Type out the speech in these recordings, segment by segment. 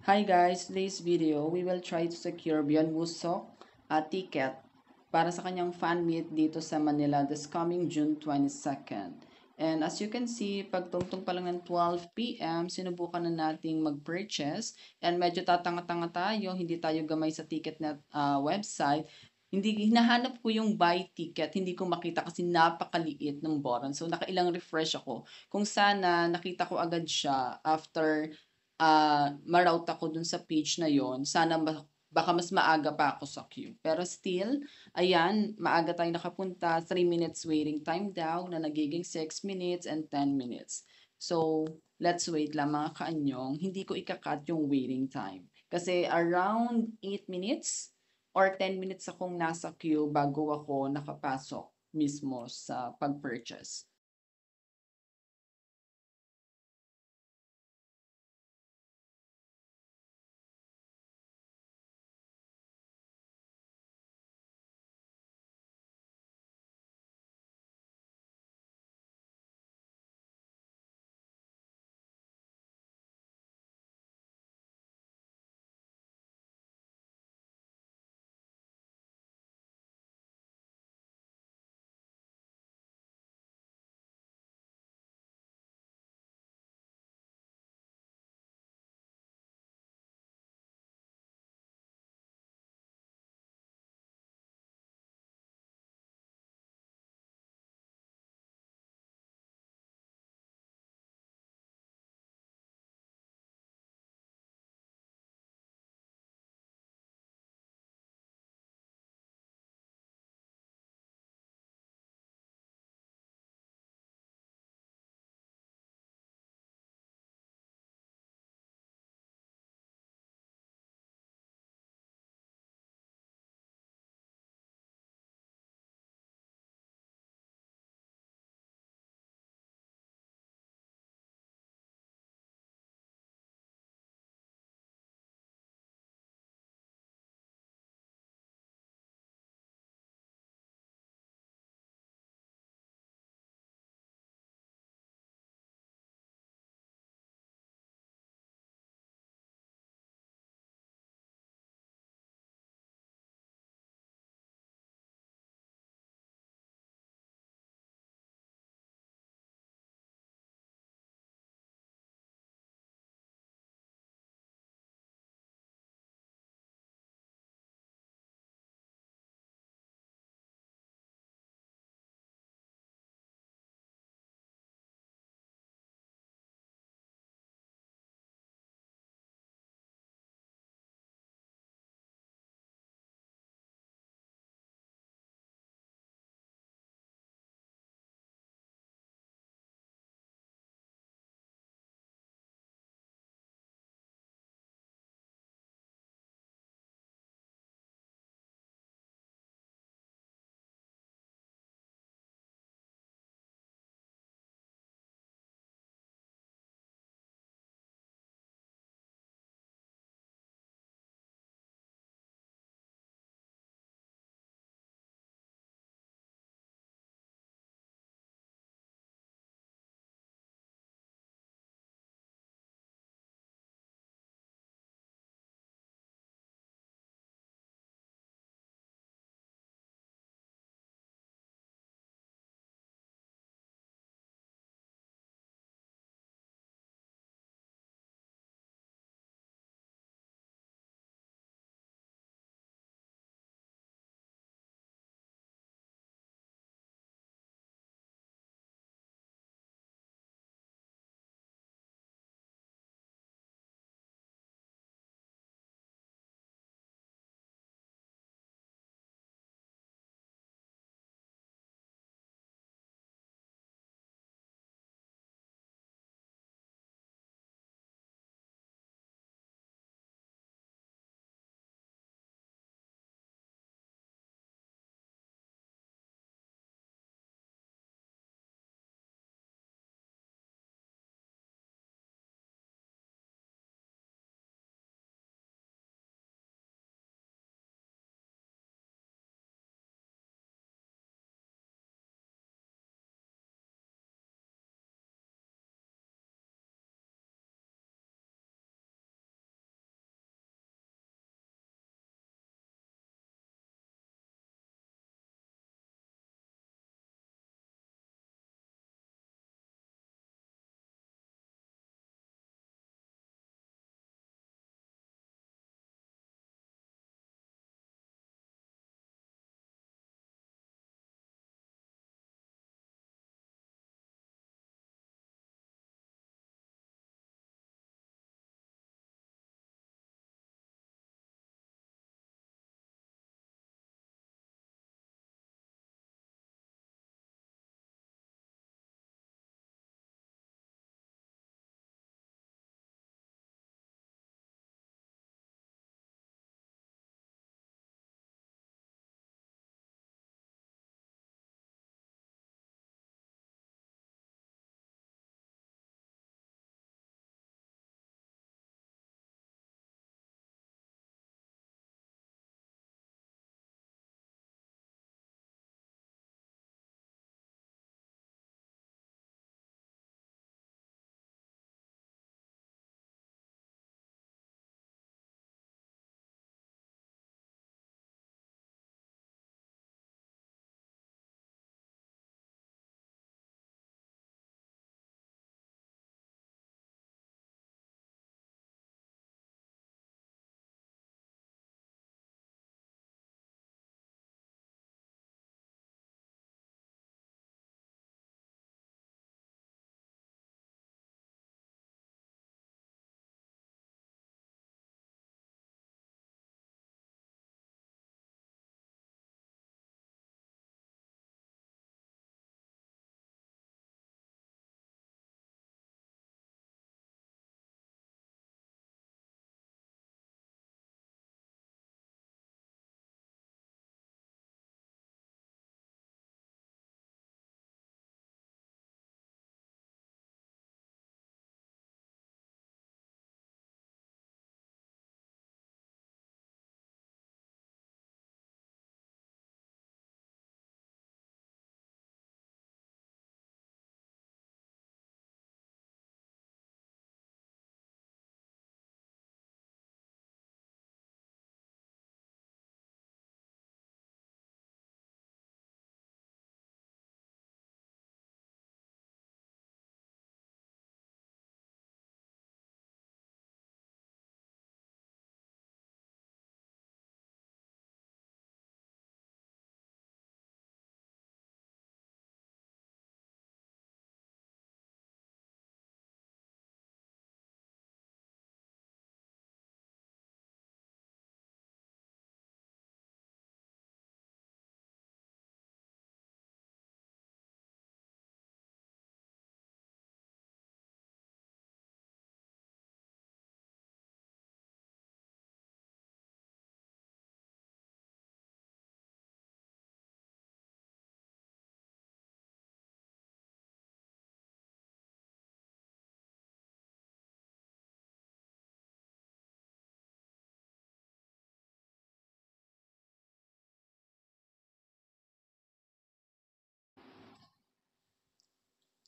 Hi guys, today's video, we will try to secure Beyond Wusok ticket para sa kanyang fan meet dito sa Manila this coming June 22nd. And as you can see, pagtungtong pa lang ng 12 p.m., sinubukan na nating mag-purchase and medyo tatanga-tanga tayo, hindi tayo gamay sa ticket net website. Hindi hinahanap ko yung buy ticket, hindi ko makita kasi napakaliit ng button. So nakailang refresh ako. Kung sana nakita ko agad siya after ma-route ako dun sa page na yon, sana baka mas maaga pa ako sa queue. Pero still, ayan, maaga tayo nakapunta, 3 minutes waiting time daw na nagiging 6 minutes and 10 minutes. So, let's wait lang mga kaanyong. Hindi ko ikakat yung waiting time. Kasi around 8 minutes or 10 minutes akong nasa queue bago ako nakapasok mismo sa pag-purchase.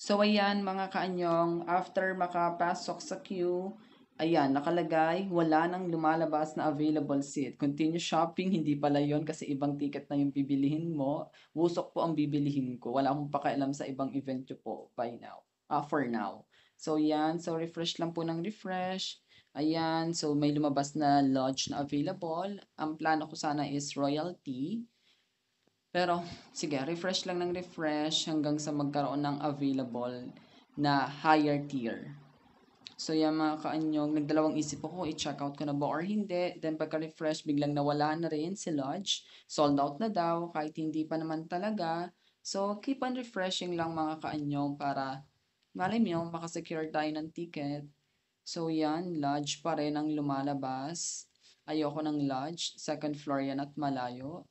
So, ayan mga kaanyong, after makapasok sa queue, ayan, nakalagay, wala nang lumalabas na available seat. Continue shopping, hindi pala yon kasi ibang ticket na yung bibilihin mo. Wusok po ang bibilihin ko. Wala akong pakialam sa ibang event nyo po by now. For now. So, yan. So, refresh lang po ng refresh. Ayan. So, may lumabas na lodge na available. Ang plano ko sana is royalty. Pero, sige, refresh lang ng refresh hanggang sa magkaroon ng available na higher tier. So, yan mga kaanyong, nagdalawang isip ako, i-check out ko na ba or hindi. Then, pagka-refresh, biglang nawala na rin si Lodge. Sold out na daw, kahit hindi pa naman talaga. So, keep on refreshing lang mga kaanyong para, malay mo, makasecure tayo ng ticket. So, yan, Lodge pa rin ang lumalabas. Ayoko ng Lodge. Second floor yan at malayo.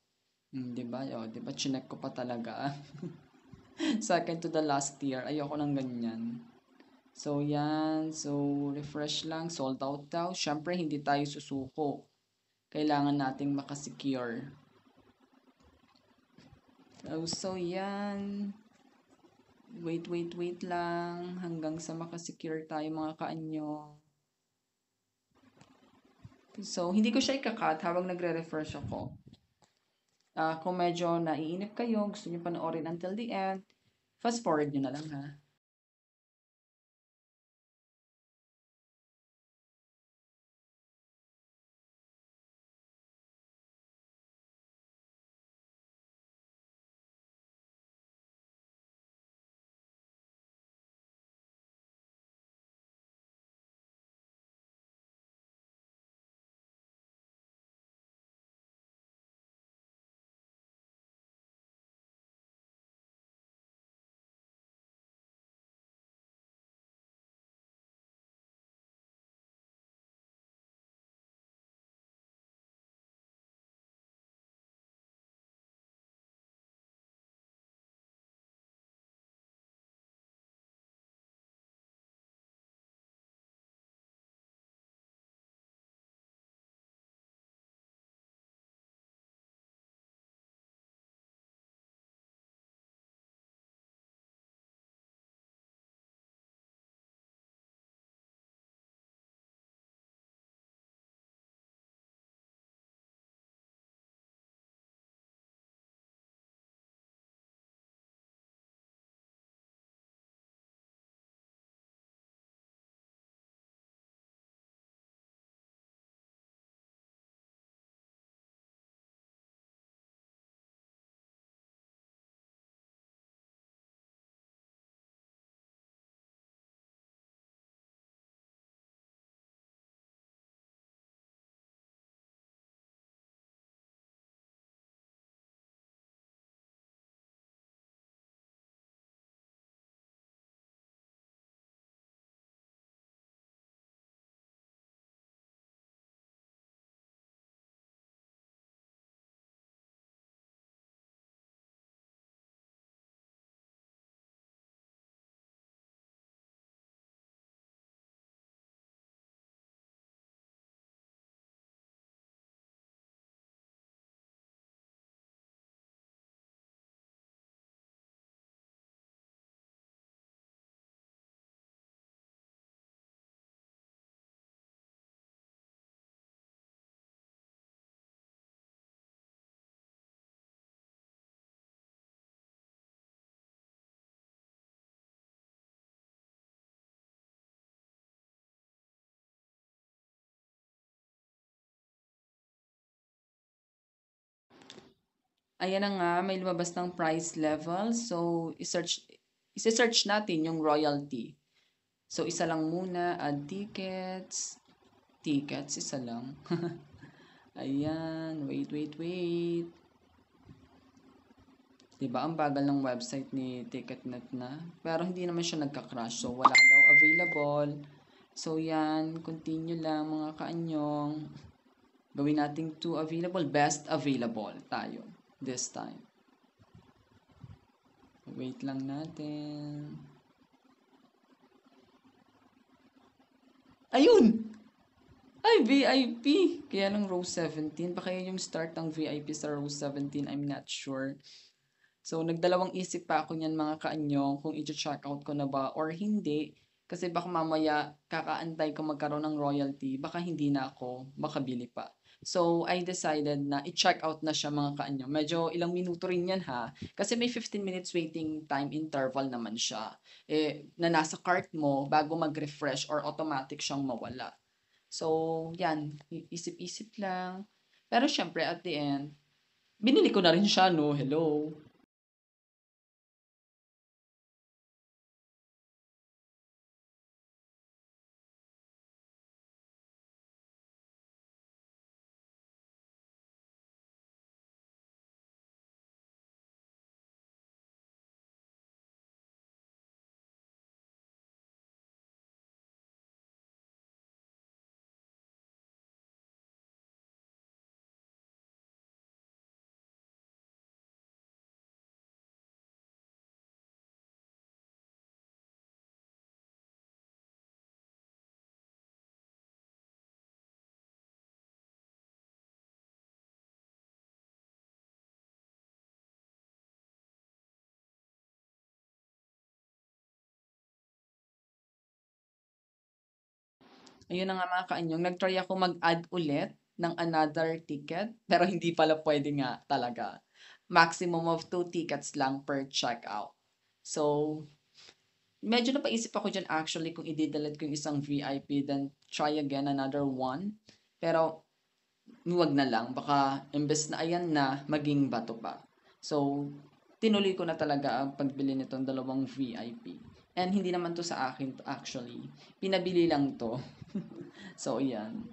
'Di ba? Oh, 'di ba chinek ko pa talaga. Second to the last tier. Ayoko ng ganyan. So, yan. So, refresh lang. Sold out daw. Syempre, hindi tayo susuko. Kailangan nating makasecure. So, yan. Wait lang. Hanggang sa makasecure tayo mga kaanyo. So, hindi ko siya ikakat habang nagre-refresh ako. Kung medyo naiinip kayo, gusto nyo panoorin until the end, fast forward nyo na lang ha. Ayan na nga, may lumabas ng price level. So, i-search natin yung royalty. So, isa lang muna, add tickets. Tickets, isa lang. Ayan, wait. Diba, ang bagal ng website ni Ticketnet na. Pero hindi naman siya nagka-crash. So, wala daw available. So, yan, continue lang mga kaanyong. Gawin natin 2 available. Best available tayo this time. Wait lang natin. Ayun! Ay, VIP! Kaya lang row 17. Baka yung start ng VIP sa row 17. I'm not sure. So, nagdalawang isip pa ako niyan mga kaanyong kung i-check out ko na ba or hindi. Kasi baka mamaya kakaantay ko magkaroon ng royalty, baka hindi na ako makabili pa. So, I decided na i-check out na siya mga kaanyong. Medyo ilang minuto rin yan ha. Kasi may 15 minutes waiting time interval naman siya. Na nasa cart mo bago mag-refresh or automatic siyang mawala. So, yan. Isip-isip lang. Pero syempre, at the end, binili ko na rin siya, no? Hello. Ayun na nga mga kaanyong, nag-try ako mag-add ulit ng another ticket, pero hindi pala pwede nga talaga. Maximum of 2 tickets lang per checkout. So, medyo napaisip ako dyan actually kung i-delete ko yung isang VIP, then try again another one. Pero, huwag na lang. Baka, imbes na ayan na, maging bato pa. So, tinuloy ko na talaga ang pagbili nitong dalawang VIP. And hindi naman to sa akin actually. Pinabili lang to. So, yan.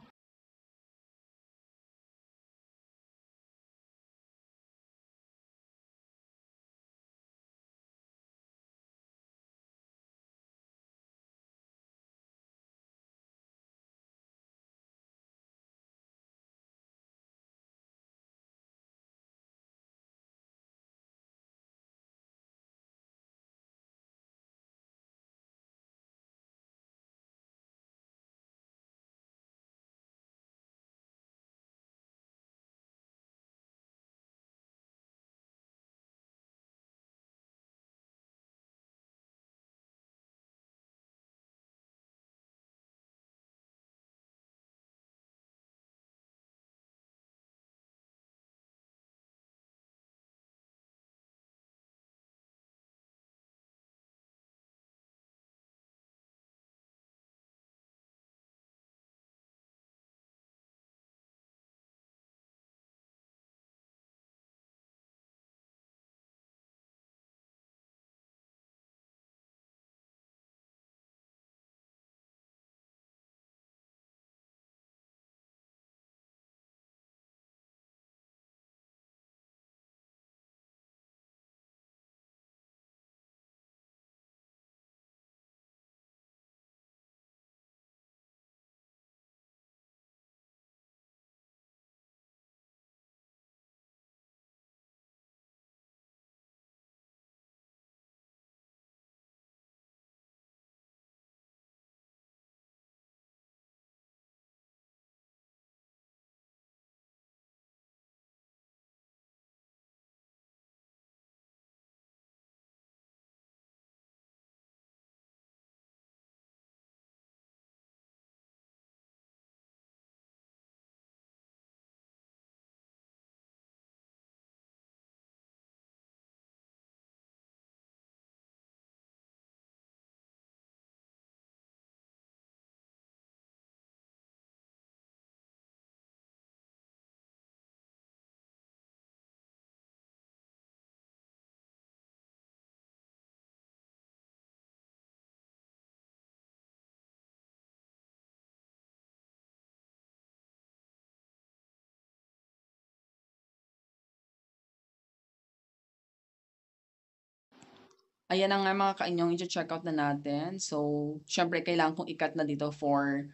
Ayan na nga mga kainyong i-check out na natin. So, syempre kailangan kong ikat na dito for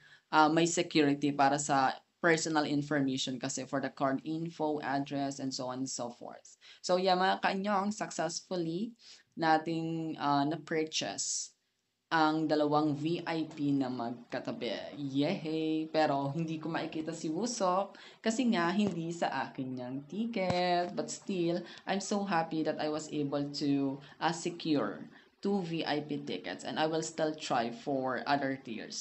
may security para sa personal information kasi for the card info, address, and so on and so forth. So, yeah mga kainyong, successfully nating na-purchase ang dalawang VIP na magkatabi. Yehey! Pero hindi ko makikita si Wusok kasi nga hindi sa akin yung ticket. But still, I'm so happy that I was able to secure 2 VIP tickets and I will still try for other tiers.